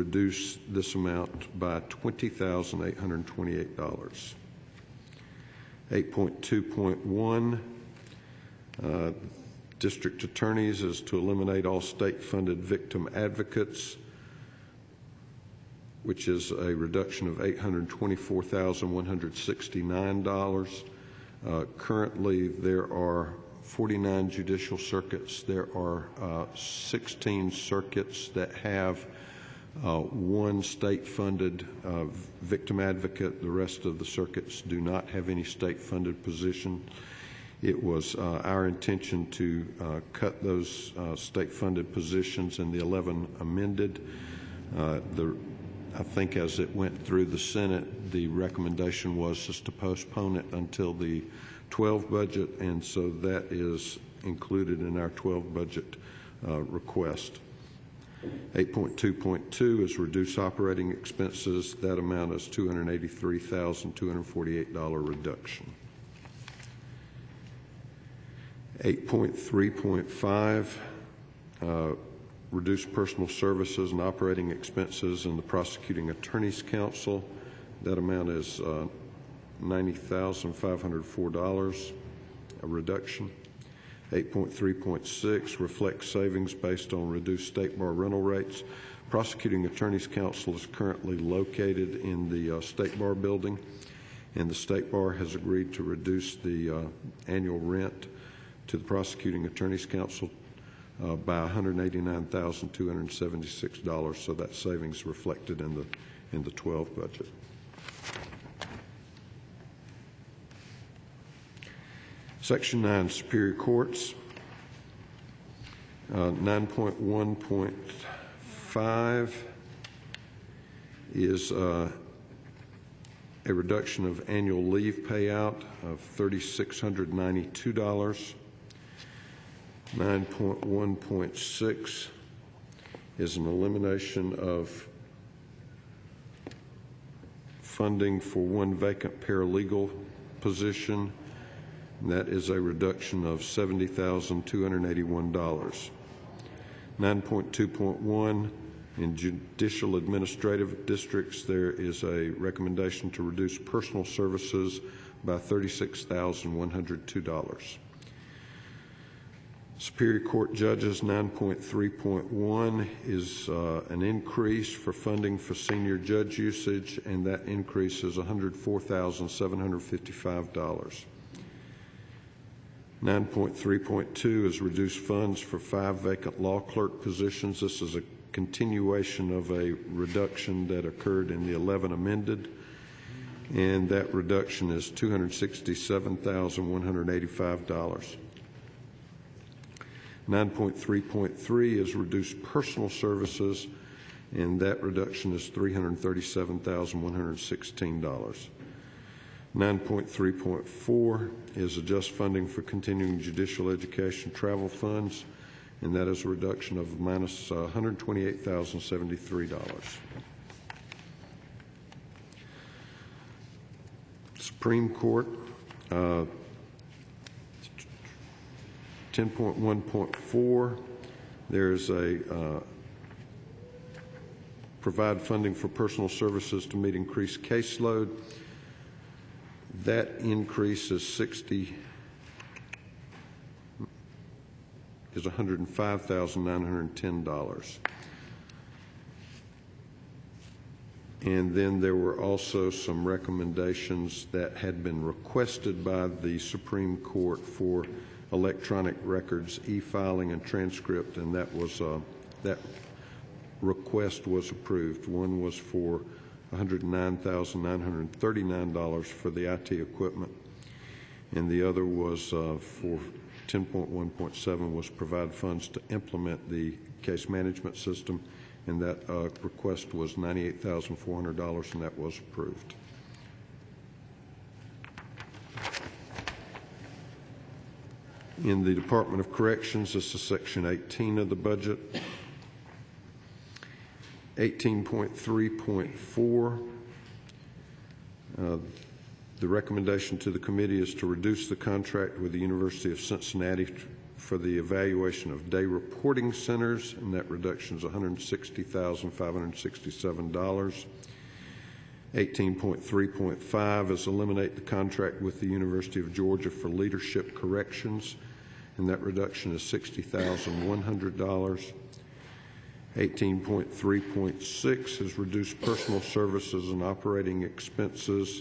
reduce this amount by $20,828. 8.2.1, district attorneys, is to eliminate all state-funded victim advocates, which is a reduction of $824,169. Currently, there are 49 judicial circuits. There are 16 circuits that have one state-funded victim advocate. The rest of the circuits do not have any state-funded position. It was our intention to cut those state-funded positions, and the 11 amended. I think as it went through the Senate, the recommendation was just to postpone it until the 12 budget, and so that is included in our 12 budget request. 8.2.2 is reduce operating expenses. That amount is $283,248 reduction. 8.3.5, reduce personal services and operating expenses in the Prosecuting Attorney's Council. That amount is $90,504, a reduction. 8.3.6, reflect savings based on reduced state bar rental rates. Prosecuting Attorney's Council is currently located in the State Bar building, and the State Bar has agreed to reduce the annual rent to the Prosecuting Attorney's Council by $189,276, so that savings reflected in the 12 budget. Section 9, Superior Courts. 9.1.5 is a reduction of annual leave payout of $3,692. 9.1.6 is an elimination of funding for one vacant paralegal position. And that is a reduction of $70,281. 9.2.1, in judicial administrative districts, there is a recommendation to reduce personal services by $36,102. Superior Court judges. 9.3.1 is an increase for funding for senior judge usage, and that increase is $104,755. 9.3.2 is reduce funds for 5 vacant law clerk positions. This is a continuation of a reduction that occurred in the 11 amended, and that reduction is $267,185. 9.3.3 is reduce personal services, and that reduction is $337,116. 9.3.4 is adjust funding for continuing judicial education travel funds, and that is a reduction of minus $128,073. Supreme Court. 10.1.4, there's a provide funding for personal services to meet increased caseload. That increase is $105,910. And then there were also some recommendations that had been requested by the Supreme Court for electronic records, e-filing, and transcript, and that request was approved. One was for $109,939 for the IT equipment, and the other was for 10.1.7 was provide funds to implement the case management system, and that request was $98,400, and that was approved. In the Department of Corrections, this is Section 18 of the budget. 18.3.4, the recommendation to the committee is to reduce the contract with the University of Cincinnati for the evaluation of day reporting centers, and that reduction is $160,567. 18.3.5 is eliminate the contract with the University of Georgia for leadership corrections, and that reduction is $60,100. 18.3.6 is reduce personal services and operating expenses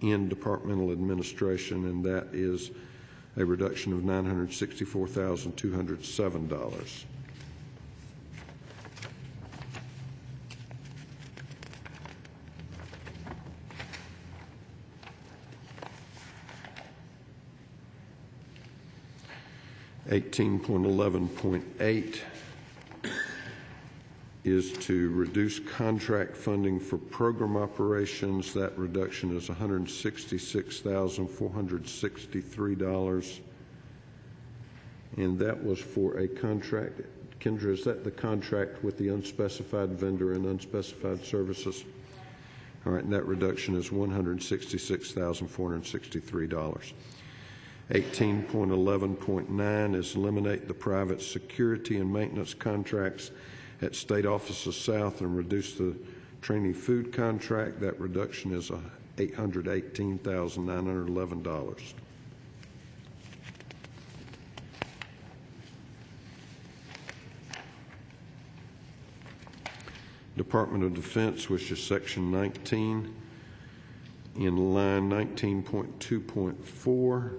in departmental administration, and that is a reduction of $964,207. $18.11.8 is to reduce contract funding for program operations. That reduction is $166,463. And that was for a contract. Kendra, is that the contract with the unspecified vendor and unspecified services? All right, and that reduction is $166,463. 18.11.9 is eliminate the private security and maintenance contracts at State Offices South and reduce the training food contract. That reduction is $818,911. Department of Defense, which is Section 19, in line 19.2.4,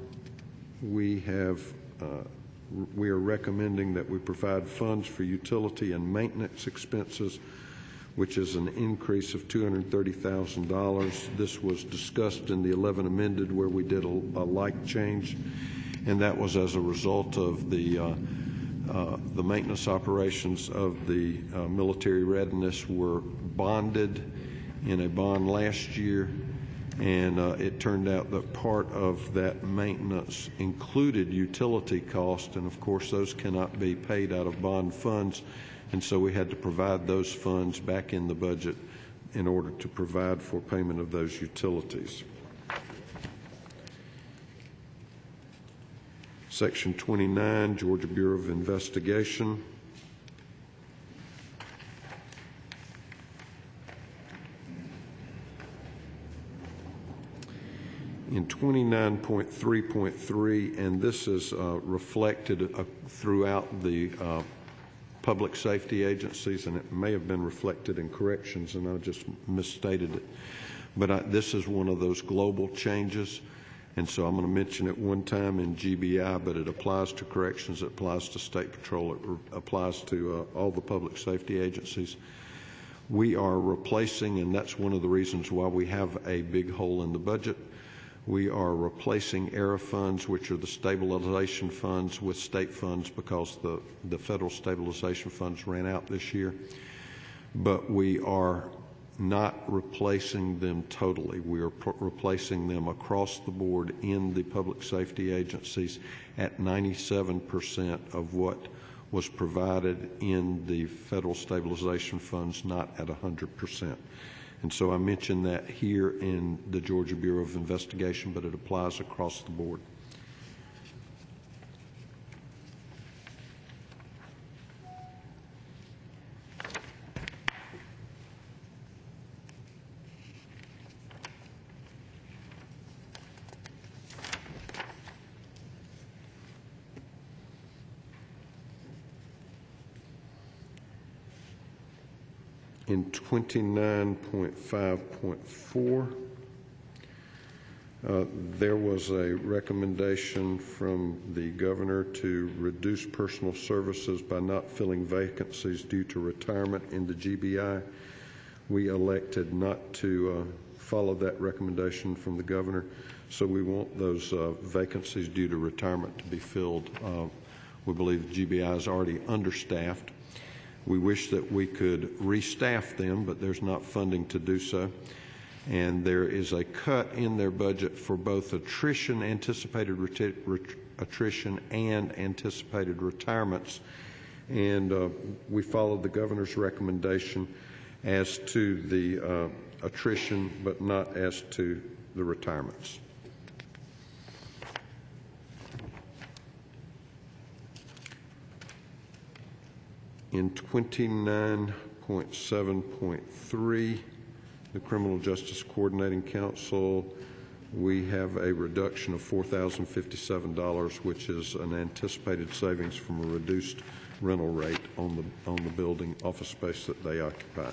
we are recommending that we provide funds for utility and maintenance expenses, which is an increase of $230,000. This was discussed in the 11 amended, where we did a like change, and that was as a result of the maintenance operations of the military readiness were bonded in a bond last year, and it turned out that part of that maintenance included utility costs, and of course those cannot be paid out of bond funds, and so we had to provide those funds back in the budget in order to provide for payment of those utilities. Section 29, Georgia Bureau of Investigation. In 29.3.3, and this is reflected throughout the public safety agencies, and it may have been reflected in corrections, and I just misstated it. But this is one of those global changes, and so I'm going to mention it one time in GBI, but it applies to corrections, it applies to State Patrol, it applies to all the public safety agencies. We are replacing, and that's one of the reasons why we have a big hole in the budget. We are replacing ERA funds, which are the stabilization funds, with state funds because the federal stabilization funds ran out this year. But we are not replacing them totally. We are replacing them across the board in the public safety agencies at 97% of what was provided in the federal stabilization funds, not at 100%. And so I mentioned that here in the Georgia Bureau of Investigation, but it applies across the board. In 29.5.4, there was a recommendation from the governor to reduce personal services by not filling vacancies due to retirement in the GBI. We elected not to follow that recommendation from the governor, so we want those vacancies due to retirement to be filled. We believe the GBI is already understaffed. We wish that we could restaff them, but there's not funding to do so. And there is a cut in their budget for both attrition, anticipated attrition, and anticipated retirements. And we followed the governor's recommendation as to the attrition, but not as to the retirements. In 29.7.3, the Criminal Justice Coordinating Council, we have a reduction of $4,057, which is an anticipated savings from a reduced rental rate on the building office space that they occupy.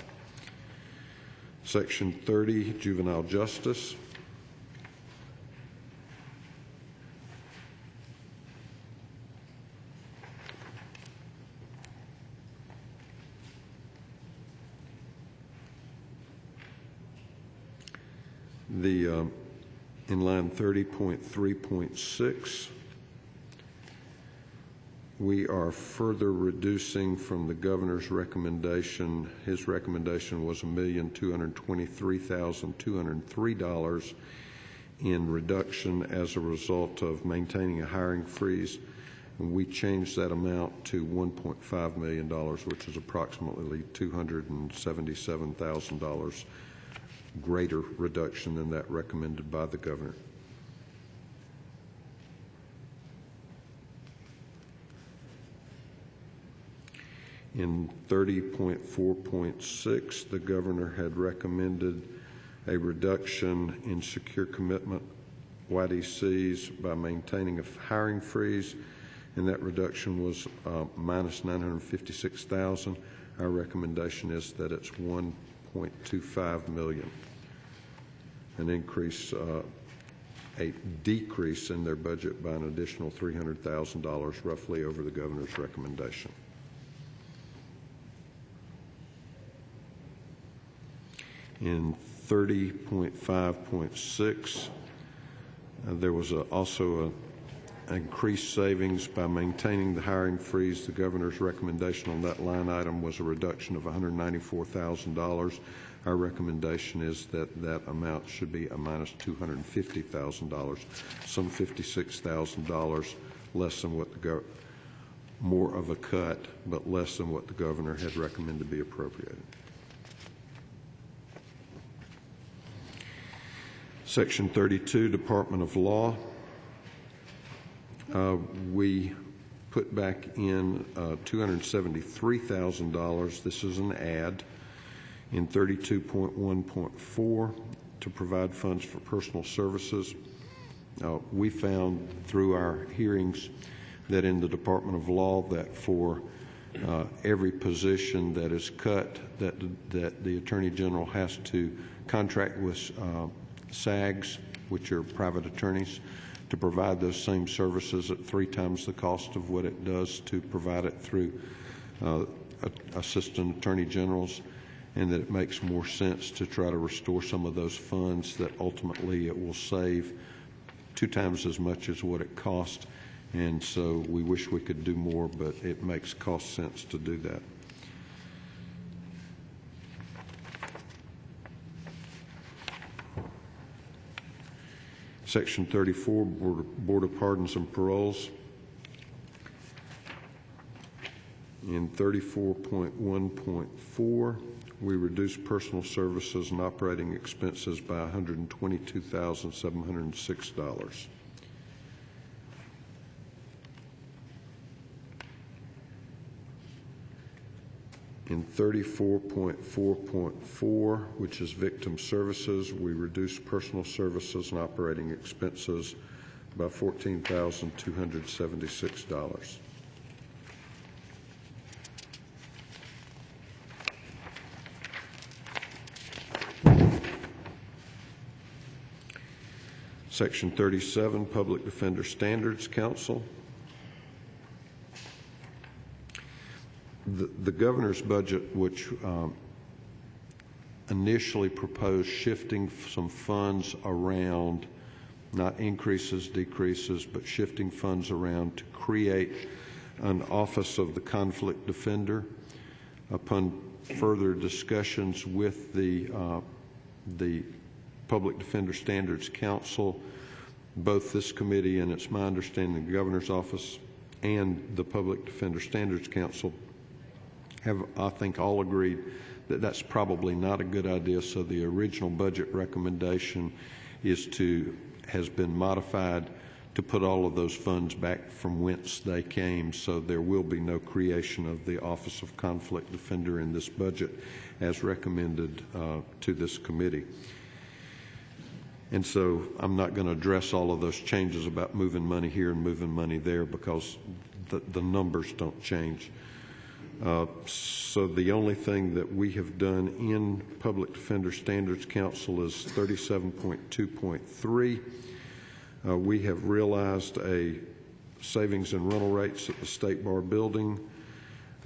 Section 30, Juvenile Justice. In line 30.3.6, we are further reducing from the governor's recommendation. His recommendation was $1,223,203 in reduction as a result of maintaining a hiring freeze. And we changed that amount to $1.5 million, which is approximately $277,000 greater reduction than that recommended by the governor. In 30.4.6, the governor had recommended a reduction in secure commitment YDCs by maintaining a hiring freeze, and that reduction was minus $956,000. Our recommendation is that it's $1.25 million, an increase, a decrease in their budget by an additional $300,000 roughly over the governor's recommendation. In 30.5.6, there was also an increased savings by maintaining the hiring freeze. The governor's recommendation on that line item was a reduction of $194,000. Our recommendation is that that amount should be a minus $250,000, some $56,000 less than what more of a cut, but less than what the governor had recommended be appropriated. Section 32, Department of Law. We put back in $273,000. This is an add in 32.1.4 to provide funds for personal services. We found through our hearings that in the Department of Law that for every position that is cut, that the Attorney General has to contract with SAGs, which are private attorneys, to provide those same services at 3 times the cost of what it does to provide it through assistant attorney generals, and that it makes more sense to try to restore some of those funds, that ultimately it will save 2 times as much as what it cost. And so we wish we could do more, but it makes cost sense to do that. Section 34, Board of Pardons and Paroles. In 34.1.4, we reduced personal services and operating expenses by $122,706. In 34.4.4, which is victim services, we reduced personal services and operating expenses by $14,276. Section 37, Public Defender Standards Council. The governor's budget, which initially proposed shifting some funds around, not increases, decreases, but shifting funds around to create an Office of the Conflict Defender. Upon further discussions with the Public Defender Standards Council, both this committee and it's my understanding the governor's office and the Public Defender Standards Council have, I think, all agreed that that's probably not a good idea. So the original budget recommendation has been modified to put all of those funds back from whence they came, so there will be no creation of the Office of Conflict Defender in this budget as recommended to this committee. And so I'm not going to address all of those changes about moving money here and moving money there because the numbers don't change. So the only thing that we have done in Public Defender Standards Council is 37.2.3. We have realized a savings in rental rates at the State Bar building,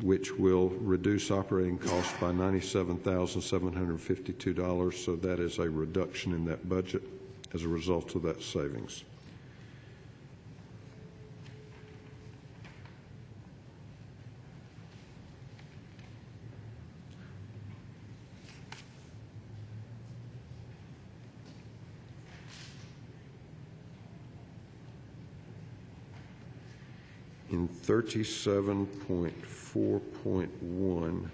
which will reduce operating costs by $97,752. So that is a reduction in that budget as a result of that savings. In 37.4.1,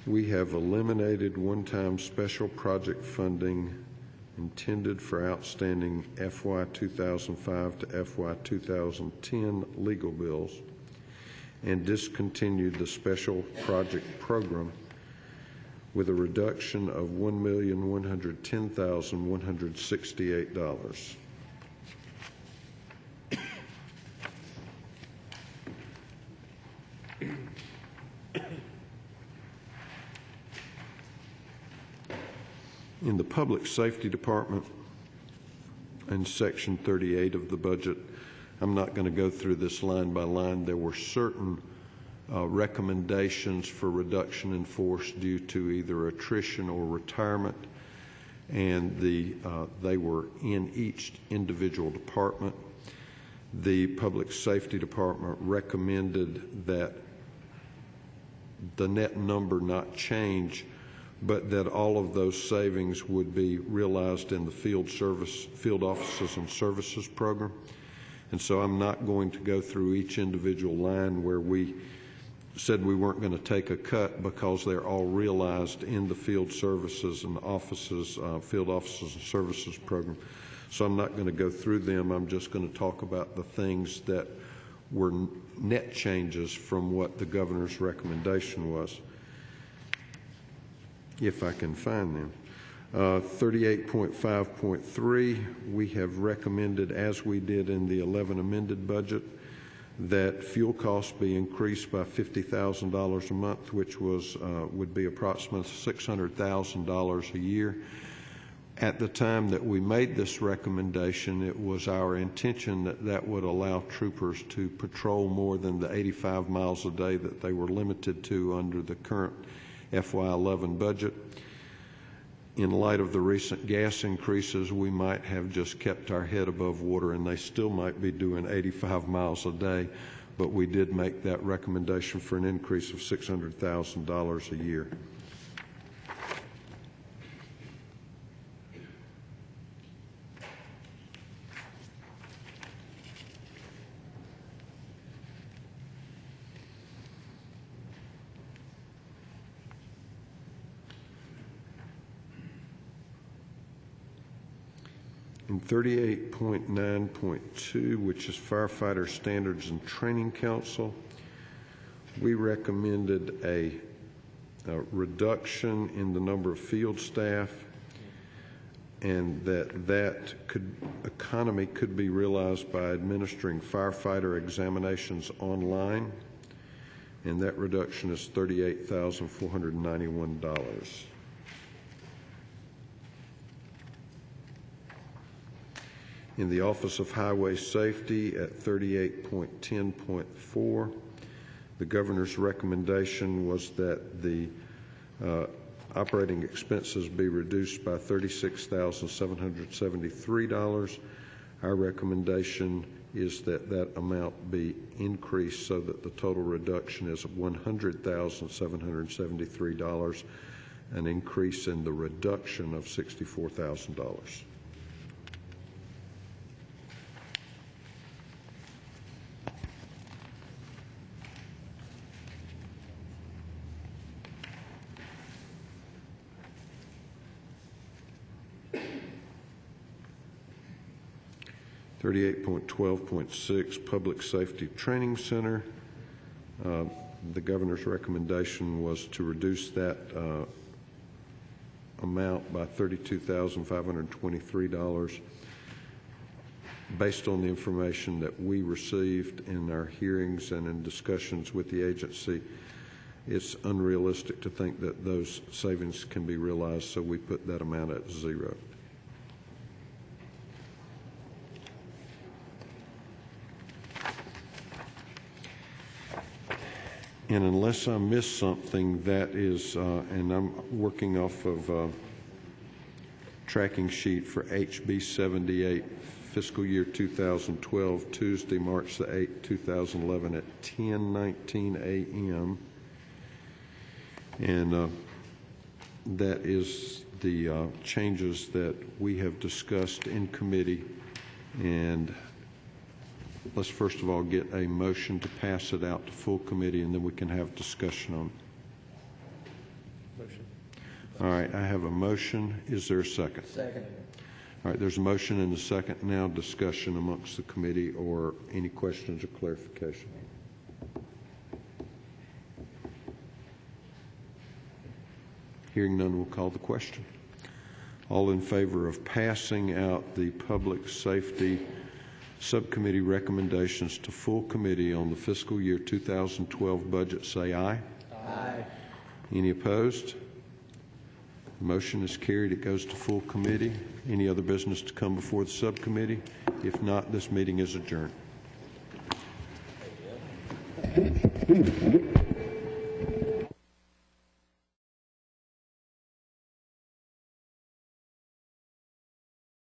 we have eliminated one-time special project funding intended for outstanding FY 2005 to FY 2010 legal bills and discontinued the special project program with a reduction of $1,110,168. In the Public Safety Department, in Section 38 of the budget, I'm not going to go through this line by line. There were certain recommendations for reduction in force due to either attrition or retirement, and they were in each individual department. The Public Safety Department recommended that the net number not change, but that all of those savings would be realized in the field offices and services program. And so I'm not going to go through each individual line where we said we weren't going to take a cut because they're all realized in the field services and offices, field offices and services program. So I'm not going to go through them. I'm just going to talk about the things that were net changes from what the governor's recommendation was, if I can find them. 38.5.3, we have recommended, as we did in the 11 amended budget, that fuel costs be increased by $50,000 a month, which would be approximately $600,000 a year. At the time that we made this recommendation, it was our intention that that would allow troopers to patrol more than the 85 miles a day that they were limited to under the current FY11 budget. In light of the recent gas increases, we might have just kept our head above water and they still might be doing 85 miles a day, but we did make that recommendation for an increase of $600,000 a year. In 38.9.2, which is Firefighter Standards and Training Council, we recommended a reduction in the number of field staff, and that economy could be realized by administering firefighter examinations online, and that reduction is $38,491. In the Office of Highway Safety at 38.10.4, the governor's recommendation was that the operating expenses be reduced by $36,773. Our recommendation is that that amount be increased so that the total reduction is $100,773, an increase in the reduction of $64,000. 38.12.6 Public Safety Training Center. The governor's recommendation was to reduce that amount by $32,523. Based on the information that we received in our hearings and in discussions with the agency, it's unrealistic to think that those savings can be realized, so we put that amount at zero. And unless I missed something, that is, and I'm working off of tracking sheet for HB 78, fiscal year 2012, Tuesday, March the 8th, 2011 at 10:19 a.m. And that is the changes that we have discussed in committee. And let's first of all get a motion to pass it out to full committee, and then we can have discussion on it. Motion. All right, I have a motion. Is there a second? Second. All right, there's a motion and a second. Now discussion amongst the committee or any questions or clarification. Hearing none, we'll call the question. All in favor of passing out the public safety subcommittee recommendations to full committee on the fiscal year 2012 budget, say aye. Aye. Any opposed? The motion is carried. It goes to full committee. Any other business to come before the subcommittee? If not, this meeting is adjourned.